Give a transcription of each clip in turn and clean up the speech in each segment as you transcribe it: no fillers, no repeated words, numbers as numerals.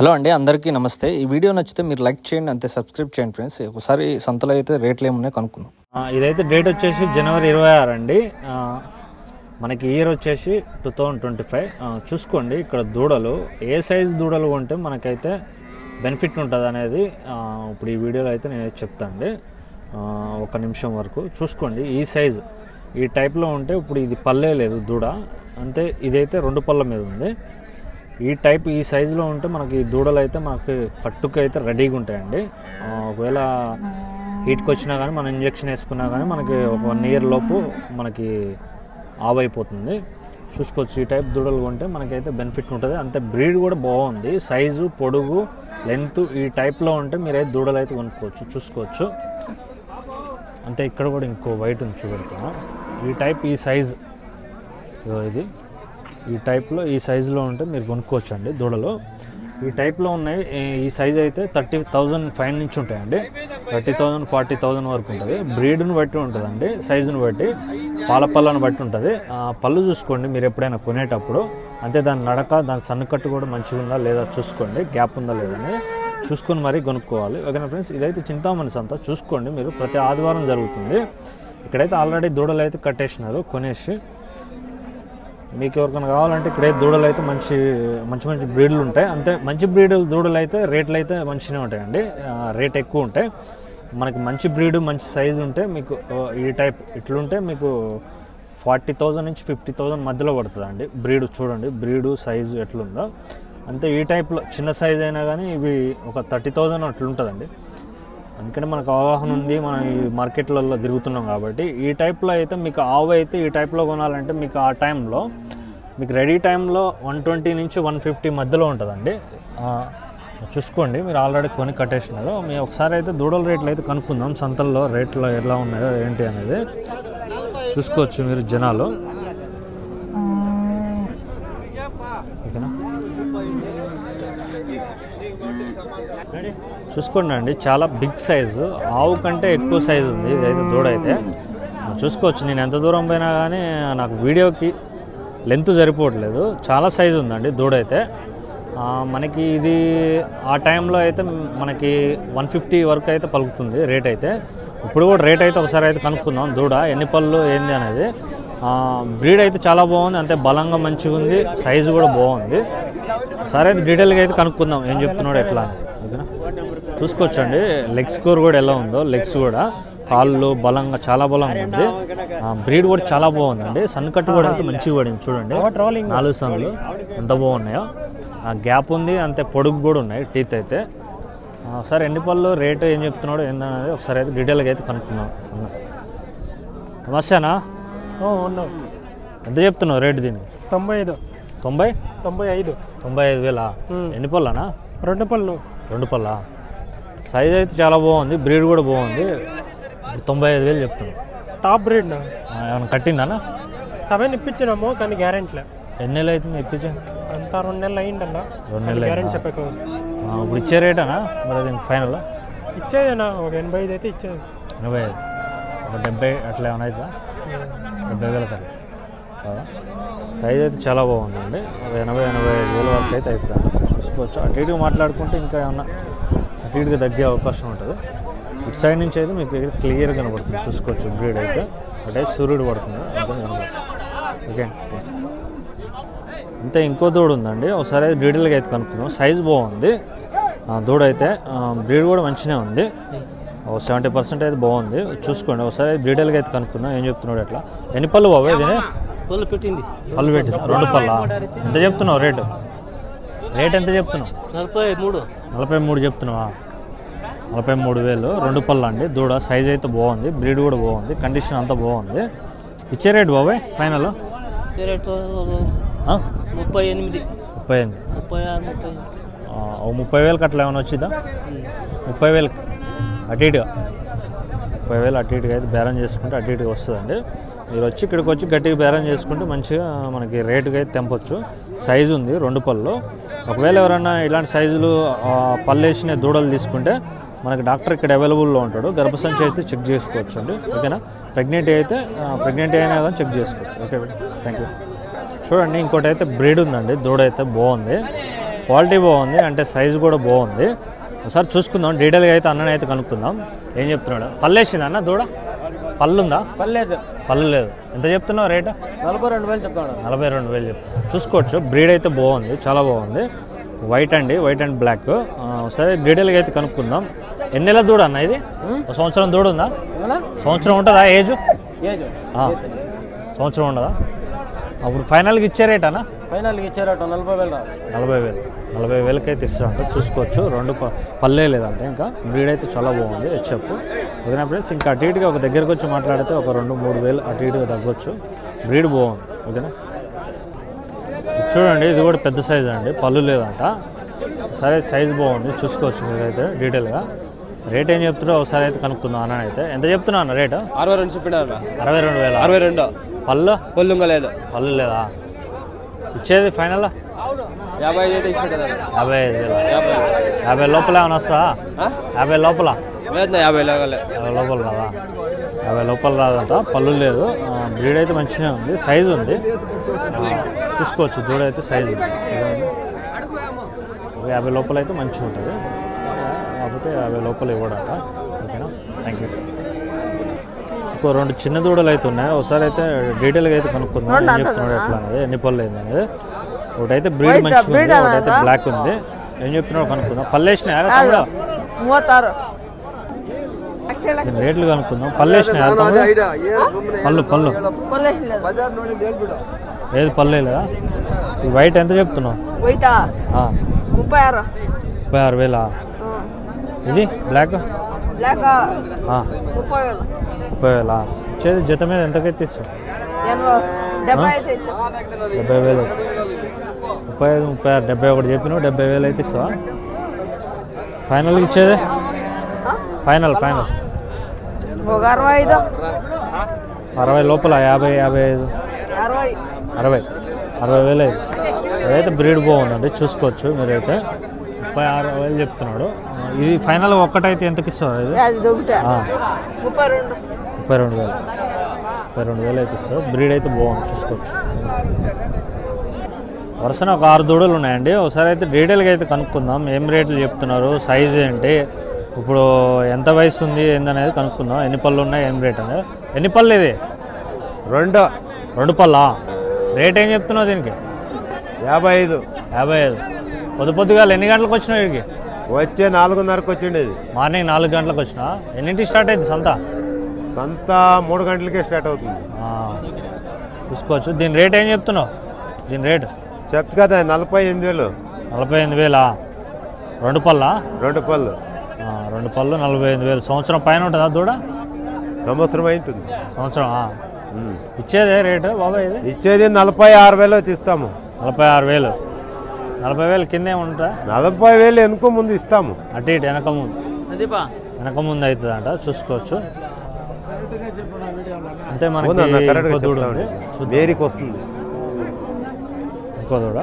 Hello అండి, అందరికీ నమస్తే. ఈ వీడియో నచ్చితే మీరు లైక్ చేయండి, అంతే సబ్స్క్రైబ్ చేయండి ఫ్రెండ్స్. ఒకసారి సంతలో అయితే రేట్లు ఏమున్నాయో కనుక్కుందాం. ఇదైతే డేట్ వచ్చేసి జనవరి 26 అండి. మనకి ఇయర్ వచ్చేసి 2025. చూసుకోండి ఇక్కడ దూడలు ఏ సైజు దూడలు కొంటే మనకైతే బెనిఫిట్ ఉంటుంది అనేది ఇప్పుడు ఈ వీడియోలో అయితే నేను చెప్తాను అండి. ఒక నిమిషం వరకు చూసుకోండి. ఈ సైజు ఈ టైప్లో ఉంటే ఇప్పుడు ఇది పల్లే లేదు దూడ, అంతే ఇదైతే 2 పళ్ళ మీద ఉంది. ఈ టైప్ ఈ సైజులో ఉంటే మనకి దూడలు అయితే మనకి కట్టుకు అయితే రెడీగా ఉంటాయండి. ఒకవేళ హీట్కి వచ్చినా కానీ మనం ఇంజక్షన్ వేసుకున్నా కానీ మనకి ఒక 1 ఇయర్ లోపు మనకి ఆవైపోతుంది. చూసుకోవచ్చు ఈ టైప్ దూడలు కొంటే మనకైతే బెనిఫిట్ ఉంటుంది. అంతే బ్రీడ్ కూడా బాగుంది, సైజు పొడుగు లెంత్ ఈ టైప్లో ఉంటే మీరైతే దూడలు అయితే కొనుక్కోవచ్చు. చూసుకోవచ్చు అంతే. ఇక్కడ కూడా ఇంకో వైట్ ఉంది చూపెడతాను. ఈ టైప్ ఈ సైజు ఇది ఈ టైప్లో ఈ సైజులో ఉంటే మీరు కొనుక్కోవచ్చు అండి దూడలు. ఈ టైప్లో ఉన్నాయి. ఈ సైజు అయితే 30,000 ఫైన్ నుంచి ఉంటాయండి. 30,000 40,000 వరకు ఉంటుంది. బ్రీడ్ని బట్టి ఉంటుందండి, సైజుని బట్టి, పళ్ళను బట్టి ఉంటుంది. పళ్ళు చూసుకోండి మీరు ఎప్పుడైనా కొనేటప్పుడు. అంతే దాని నడక, దాని సన్నకట్టు కూడా మంచిగా ఉందా లేదా చూసుకోండి, గ్యాప్ ఉందా లేదని చూసుకొని మరీ కొనుక్కోవాలి. ఓకేనా ఫ్రెండ్స్, ఇదైతే చింతామణి సంత. చూసుకోండి మీరు, ప్రతి ఆదివారం జరుగుతుంది. ఇక్కడైతే ఆల్రెడీ దూడలు అయితే కట్టేసినారు కొనేసి. మీకు ఎవరికైనా కావాలంటే ఇక్కడైతే దూడలు అయితే మంచి మంచి బ్రీడ్లు ఉంటాయి. అంతే మంచి బ్రీడ్ దూడలు అయితే రేట్లు అయితే మంచిగానే ఉంటాయండి, రేట్ ఎక్కువ ఉంటాయి. మనకి మంచి బ్రీడ్ మంచి సైజు ఉంటే మీకు ఈ టైప్ ఇట్లుంటే మీకు 40,000 నుంచి 50,000 మధ్యలో పడుతుందండి. బ్రీడ్ చూడండి, బ్రీడు సైజు ఎట్లుందో. అంతే ఈ టైప్లో చిన్న సైజు అయినా కానీ ఇవి ఒక 30,000 అట్లుంటుందండి. అందుకని మనకు అవగాహన ఉంది, మనం ఈ మార్కెట్లలో తిరుగుతున్నాం కాబట్టి. ఈ టైప్లో అయితే మీకు ఆవు అయితే ఈ టైప్లో కొనాలంటే మీకు ఆ టైంలో మీకు రెడీ టైంలో 120 నుంచి 150 మధ్యలో ఉంటుందండి. చూసుకోండి మీరు ఆల్రెడీ కొని కట్టేసినారు. మేము ఒకసారి అయితే దూడల రేట్లు అయితే కనుక్కుందాం, సంతల్లో రేట్లు ఎలా ఉన్నాయో ఏంటి అనేది చూసుకోవచ్చు మీరు జనాలు. ఓకేనా, చూసుకోండి అండి, చాలా బిగ్ సైజు, ఆవు కంటే ఎక్కువ సైజు ఉంది ఇదైతే దూడ అయితే. చూసుకోవచ్చు నేను ఎంత దూరం పోయినా కానీ నాకు వీడియోకి లెంత్ సరిపోవట్లేదు, చాలా సైజు ఉందండి దూడ అయితే. మనకి ఇది ఆ టైంలో అయితే మనకి 150 వరకు అయితే పలుకుతుంది రేట్ అయితే. ఇప్పుడు కూడా రేట్ అయితే ఒకసారి అయితే కనుక్కుందాం దూడ ఎన్ని పళ్ళు ఏంది అనేది. బ్రీడ్ అయితే చాలా బాగుంది, అంతే బలంగా మంచిగా ఉంది, సైజు కూడా బాగుంది. సరే అయితే డీటెయిల్గా అయితే కనుక్కుందాం ఏం చెప్తున్నాడు ఎట్లా అని. ఓకేనా, చూసుకోవచ్చండి లెగ్ స్కోర్ కూడా ఎలా ఉందో. లెగ్స్ కూడా కాళ్ళు బలంగా చాలా బలంగా ఉంది. బ్రీడ్ కూడా చాలా బాగుందండి. సన్ కట్ కూడా అయితే మంచిగా పడింది చూడండి, 4 సన్లు ఎంత బాగున్నాయో. గ్యాప్ ఉంది, అంతే పొడుగు కూడా ఉన్నాయి టీత్ అయితే. ఒకసారి ఎన్ని పళ్ళు రేటు ఏం చెప్తున్నాడు ఏందనేది ఒకసారి అయితే డీటెయిల్గా అయితే కనుక్కుందాం. నమస్తేనా, ఎంత చెప్తున్నావు రేటు దీనికి? 95,000. ఎన్ని పళ్ళనా? 2 పళ్ళు. 2 పళ్ళా? సైజ్ అయితే చాలా బాగుంది, బ్రీడ్ కూడా బాగుంది. 95,000 చెప్తున్నావు. టాప్ బ్రీడ్ ఏమైనా కట్టిందానా? 7 ఇప్పించినాము కానీ గ్యారెంటీలే. ఎన్ని నెలలు అవుతుంది ఇప్పించా? అంతా 2 నెలలు అయ్యిందన్న. 2 నెలలు గ్యారెంటీ చెప్పక. ఇప్పుడు ఇచ్చే రేటనా మరి దీనికి ఫైనల్? ఇచ్చేదేనా ఒక 85 అయితే ఇచ్చేది. 85, ఒక 70 అట్లా ఏమైనా అవుతుందా? 70,000 కట్ట. సైజ్ అయితే చాలా బాగుందండి, ఒక 80,000-85,000 వరకు అయితే అవుతుంది. చూసుకోవచ్చు. అటు ఇటుగా మాట్లాడుకుంటే ఇంకా ఏమన్నా అటు ఇటుగా తగ్గే అవకాశం ఉంటుంది. ఇటు సైడ్ నుంచి అయితే మీకు క్లియర్గా కనబడుతుంది. చూసుకోవచ్చు బ్రీడ్ అయితే అంటే సూర్యుడు పడుతుంది కనబడుతుంది. ఓకే, అంతే ఇంకో దూడ ఉందండి, ఒకసారి అయితే డీటెయిల్గా అయితే కనుక్కుందాం. సైజ్ బాగుంది దూడ అయితే, బ్రీడ్ కూడా మంచిగా ఉంది, 70% అయితే బాగుంది. చూసుకోండి ఒకసారి డీటెయిల్గా అయితే కనుక్కుందాం ఏం చెప్తున్నాడు ఎట్లా. ఎన్ని పళ్ళు బాబు దీని? పళ్ళు పెట్టింది. 2 పళ్ళా? ఎంత చెప్తున్నావు రేటు? రేట్ ఎంత చెప్తున్నావు? 43 చెప్తున్నావా? 43,000. 2 పళ్ళు అండి దూడ. సైజ్ అయితే బాగుంది, బ్రీడ్ కూడా బాగుంది, కండిషన్ అంతా బాగుంది. ఇచ్చే రేటు బాబాయ్ ఫైనల్? 38. 30,000 అట్లా ఏమైనా వచ్చిందా? 30,000 అటు ఇటుగా 30,000 అటు ఇటుగా అయితే బేరం చేసుకుంటే అటు ఇటుగా వస్తుందండి. మీరు వచ్చి ఇక్కడికి వచ్చి గట్టిగా బేరం చేసుకుంటే మంచిగా మనకి రేటుగా అయితే తెంపొచ్చు. సైజు ఉంది 2 పళ్ళు. ఒకవేళ ఎవరైనా ఇలాంటి సైజులు పళ్ళు వేసిన దూడలు తీసుకుంటే మనకి డాక్టర్ ఇక్కడ అవైలబుల్లో ఉంటాడు. గర్భసంచి అయితే చెక్ చేసుకోవచ్చు అండి. ఓకేనా, ప్రెగ్నెంట్ అయినా కానీ చెక్ చేసుకోవచ్చు. Okay, thank you. చూడండి ఇంకోటి అయితే బ్రీడ్ ఉందండి దూడ అయితే బాగుంది. క్వాలిటీ బాగుంది, అంటే సైజు కూడా బాగుంది. ఒకసారి చూసుకుందాం డీటెయిల్గా అయితే అన్నని అయితే కనుక్కుందాం. ఏం చెప్తున్నాడు? పల్లేసింది అన్న దూడ? పళ్ళుందా? పర్లేదు. పళ్ళు లేదు. ఎంత చెప్తున్నావు రేటు? 42,000 చెప్తాను. 42,000 చెప్తాను. చూసుకోవచ్చు, బ్రీడ్ అయితే బాగుంది, చాలా బాగుంది. White and black. సరే డీటెయిల్గా అయితే కనుక్కుందాం. ఎన్ని నెలల దూడ అన్న ఇది? ఒక సంవత్సరం దూడ ఉందా? సంవత్సరం ఉంటుందా ఏజ్? సంవత్సరం ఉండదా? అప్పుడు ఫైనల్గా ఇచ్చే రేట్ అన్న? ఫైనల్గా ఇచ్చారట 40,000. 40,000 అయితే ఇస్తారంట. చూసుకోవచ్చు, రెండు పల్లే లేదంటే. ఇంకా బ్రీడ్ అయితే చాలా బాగుంది. చెప్పు ఓకేనా ఫ్రెండ్స్. ఇంకా అటు ఇటుగా ఒక దగ్గరకు వచ్చి మాట్లాడితే ఒక 2-3 వేలు అటు ఇటుగా తగ్గొచ్చు. బ్రీడ్ బాగుంది. ఓకేనా, చూడండి ఇది కూడా పెద్ద సైజ్ అండి, పళ్ళు లేదంట. సరే సైజ్ బాగుంది, చూసుకోవచ్చు మీరైతే డీటెయిల్గా. రేట్ ఏం చెప్తున్నారో ఒకసారి అయితే కనుక్కుందాం అన్న. అయితే ఎంత చెప్తున్నా అన్న రేటు? 62 చెప్పినారు. 62,000. 62. పళ్ళు లేదు. పళ్ళు లేదా? ఇచ్చేది ఫైనల్ 55 అయితే ఇచ్చిపెట్టారు. 55,000. 50 లోపల ఏమైనా వస్తా? 50 లోపల? 50 లోపల రాదా? 50 లోపల రాదంట. పళ్ళు లేదు. బ్రీడ్ అయితే మంచిగా ఉంది, సైజు ఉంది. చూసుకోవచ్చు దూడ అయితే సైజు ఉంది. 50 లోపల అయితే మంచిగా ఉంటుంది, కాకపోతే 50 లోపల ఇవ్వడట. ఓకేనా, థ్యాంక్ యూ. ఇంకో 2 చిన్న దూడలు అయితే ఉన్నాయి. ఒకసారి అయితే డీటెయిల్గా అయితే కనుక్కుందాం ఏం చెప్తున్నాడు ఎట్లా అనేది, ఎన్ని పళ్ళు అయింది అనేది. ఒకటైతే బ్రీడ్ మంచిగా ఉంది, ఒకటైతే బ్లాక్ ఉంది. ఏం చెప్తున్నాడు కనుక్కుందాం. పల్లేసినాయి 36. రేట్లు కనుక్కుందాం. పల్లేసినాయి పళ్ళు ఏది పల్లె లేదా? ఈ వైట్ ఎంత చెప్తున్నావు? 36,000. ఇది బ్లాక్ 30,000. ఇచ్చేది జత మీద ఎంతకైతే ఇస్తావు? 70,000. 70,000. 35, 36, 71 చెప్పినావు. 70,000 అయితే ఇస్తావా? ఫైనల్ ఇచ్చేది? ఫైనల్ 65. 60 లోపల 50, 55, 60,000 అయితే. అదైతే బ్రీడ్ బాగుందండి, చూసుకోవచ్చు మీరైతే. 36,000 చెప్తున్నాడు. ఇది ఫైనల్ ఒక్కటైతే ఎంతకి ఇస్తావు? ఇది 32,000 అయితే ఇస్తావు. బ్రీడ్ అయితే బాగుంది, చూసుకోవచ్చు. వరుసన ఒక 6 దూడలు ఉన్నాయండి. ఒకసారి అయితే డీటెయిల్గా అయితే కనుక్కుందాం. ఏం రేట్లు చెప్తున్నారు, సైజ్ ఏంటి, ఇప్పుడు ఎంత వయసు ఉంది ఏందనేది కనుక్కుందాం. ఎన్ని పళ్ళు ఉన్నాయి, ఏం రేట్ అనేది. ఎన్ని పళ్ళు ఇది? 2 పళ్ళా? రేట్ ఏం చెప్తున్నావు దీనికి? 55. పొద్దుగా ఎన్ని గంటలకు వచ్చినావు ఇక్కడికి? వచ్చే 4:30కి వచ్చిండేది. మార్నింగ్ 4 గంటలకు వచ్చినా. ఎన్నింటికి స్టార్ట్ అయింది సంత? 3 గంటలకే స్టార్ట్ అవుతుంది. చూసుకోవచ్చు. దీని రేట్ ఏం చెప్తున్నావు? దీని రేటు చెప్తా కదా 48,000. 48,000. 2 పళ్ళా? 2 పళ్ళు. 2 పళ్ళు 45,000. సంవత్సరం పైన ఉంటుందా దూడ? సంవత్సరం అయింటుంది. సంవత్సరం. ఇచ్చేదే రేటు బాబాయ్? ఇది ఇచ్చేది 46,000 ఇస్తాము. 46,000. 40,000 కిందే ఉంటా? 40,000 వెనుక ముందు ఇస్తాము. అటు ఇటు వెనక ముందు అవుతుందంట. చూసుకోవచ్చు. అంటే మనకి ఇంకో దూడ ఉంది, డైరీకి వస్తుంది. ఇంకో దూడ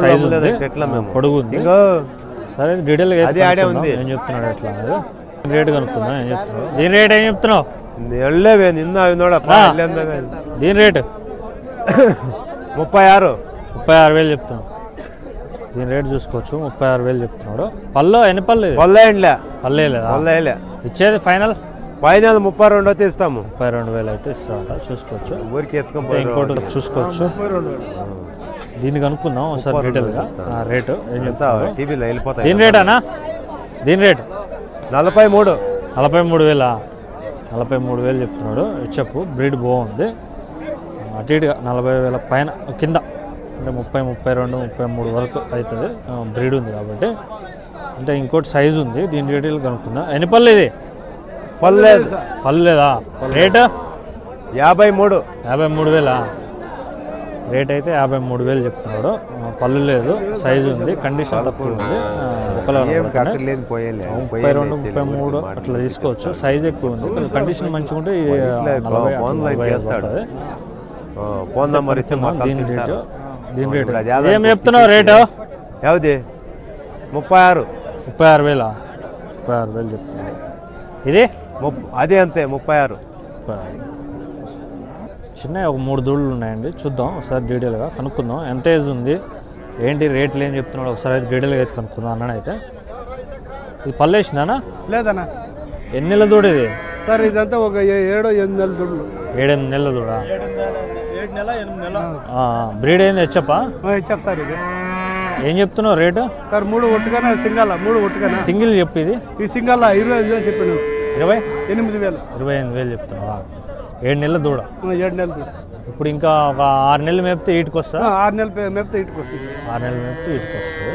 సైజు పొడుగు ఉంది. సరే డీటెయిల్గా ఏం చెప్తున్నాడు ఎట్లా అనేది రేటు కనుక్కుందాం. ఏం చెప్తున్నావు? దీని రేట్ ఏం చెప్తున్నావు? దీని రేటు 36,000 చెప్తున్నావు. దీని రేటు చూసుకోవచ్చు, 36,000 చెప్తున్నాడు. పళ్ళు ఎన్ని పళ్ళు? పల్లే లేదా? ఇచ్చేది ఫైనల్ 32 ఇస్తాము. 32,000 అయితే ఇస్తామంట. చూసుకోవచ్చు. ఊరికి ఇంకోటి చూసుకోవచ్చు. దీన్ని కనుక్కుందాం ఒకసారి డీటెయిల్గా. రేటు ఏం చెప్తావు? దీని రేట్ అన్నా? దీని రేటు 43,000. 43,000 చెప్తున్నాడు. చెప్పు. బ్రీడ్ బాగుంది. అటు ఇటుగా 40,000 పైన కింద అంటే 30, 32, 33 వరకు అవుతుంది. బ్రీడ్ ఉంది కాబట్టి. అంటే ఇంకోటి సైజు ఉంది. దీని డీటెయిల్ కనుక్కుందాం. ఎన్ని పళ్ళు ఇది? పళ్ళు లేదా? రేటు 53,000. రేట్ అయితే 53,000 చెప్తున్నాడు. పళ్ళు లేదు, సైజు ఉంది, కండిషన్ తక్కువ ఉంది. 32, 33 అట్లా తీసుకోవచ్చు. సైజ్ ఎక్కువ ఉంది, కండిషన్ మంచిగా ఉంటే 40,000. దీని రేటు ఏం చెప్తున్నావు? రేటు 36,000 చెప్తున్నాడు. ఇది అదే అంతే 36. చిన్న ఒక 3 దూడలు ఉన్నాయండి. చూద్దాం ఒకసారి డీటెయిల్గా కనుక్కుందాం. ఎంత ఏజ్ ఉంది, ఏంటి రేట్లు ఏం చెప్తున్నాడు ఒకసారి అయితే డీటెయిల్గా అయితే కనుక్కుందాం అన్న అయితే. ఇది పల్లేసిందానా? లేదన్నా ఎన్ని నెలల దూడ ఇది? సార్ ఇదంతా ఒక 7-8 నెలల దుడ్లు. 7-8 నెలల దూడ. 7 నెల 8 నెల బ్రీడ్ ఏంది హెచ్చప్పా? ఇచ్చాం సార్ ఇది. ఏం చెప్తున్నావు రేటు? సార్ 3 ఒట్టుగానే సింగల్ 3 ఒట్టుగానే సింగిల్ చెప్పు. ఇది ఈ సింగల్ 25,000 చెప్పాను. 28,000 చెప్తున్నావా? 7 నెలల దూడ. 7 నెలల దూడ. ఇప్పుడు ఇంకా ఒక 6 నెలలు మేపితే ఈటికి వస్తా? 6 నెలలు మేపితే ఇటుకు వస్తుంది. 6 నెలలు మేపితే ఈటికి వస్తుంది.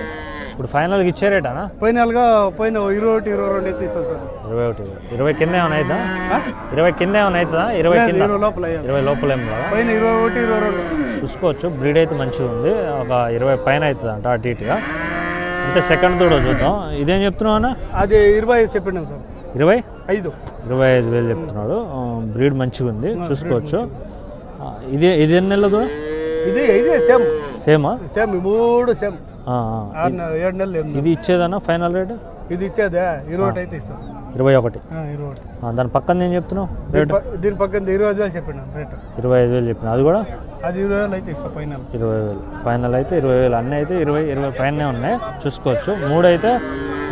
ఇప్పుడు ఫైనల్గా ఇచ్చే రేటానా? పోయిన 21, 22 అయితే ఇస్తాం సార్. 21, 20 కింద ఏమైనా అవుతుందా? 20 కింద ఏమైనా అవుతుందా? 20 కింద 20 లోపల 20 లోపల ఏం కదా? పైన 21, 22 చూసుకోవచ్చు. బ్రీడ్ అయితే మంచిగా ఉంది. ఒక 20 పైన అవుతుంది అంట అటు ఇటుగా. అంటే సెకండ్ దూడ చూద్దాం. ఇదేం చెప్తున్నావు అన్న? అది 20 చెప్పినాం సార్. 25,000 చెప్తున్నాడు. బ్రీడ్ మంచిగా ఉంది, చూసుకోవచ్చు. ఇది ఎన్ని నెలల దూడ? ఇదే సేమ్ సేమా? సేమ్ 3 సేమ్ 7 నెలలు. ఇది ఇచ్చేదన్నా ఫైనల్ రేటు? ఇది ఇచ్చేదే 21 అయితే ఇస్తాం. 21. 21. దాని పక్కన ఏం చెప్తున్నావు రేటు? దీని పక్కన 20,000 చెప్పిన రేటు. 25,000 చెప్పిన. అది కూడా 20,000 అయితే ఇస్తాం ఫైనల్. 20,000 ఫైనల్ అయితే 20,000. అన్నీ అయితే 20 పైనే ఉన్నాయి, చూసుకోవచ్చు. 3 అయితే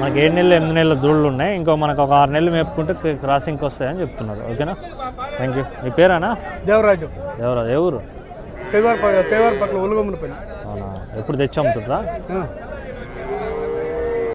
మనకి 7 నెలలు 8 నెలల దూడలు ఉన్నాయి. ఇంకో మనకు ఒక 6 నెలలు మేపుకుంటే క్రాసింగ్కి వస్తాయని చెప్తున్నారు. ఓకేనా, థ్యాంక్ యూ. మీ పేరేనా? దేవరాజు. ఎవరు? తేవార్ పక్కన ఉలుగొమ్మన పల్లి. అవునా? ఎప్పుడు తెచ్చి అమ్ముతుందా?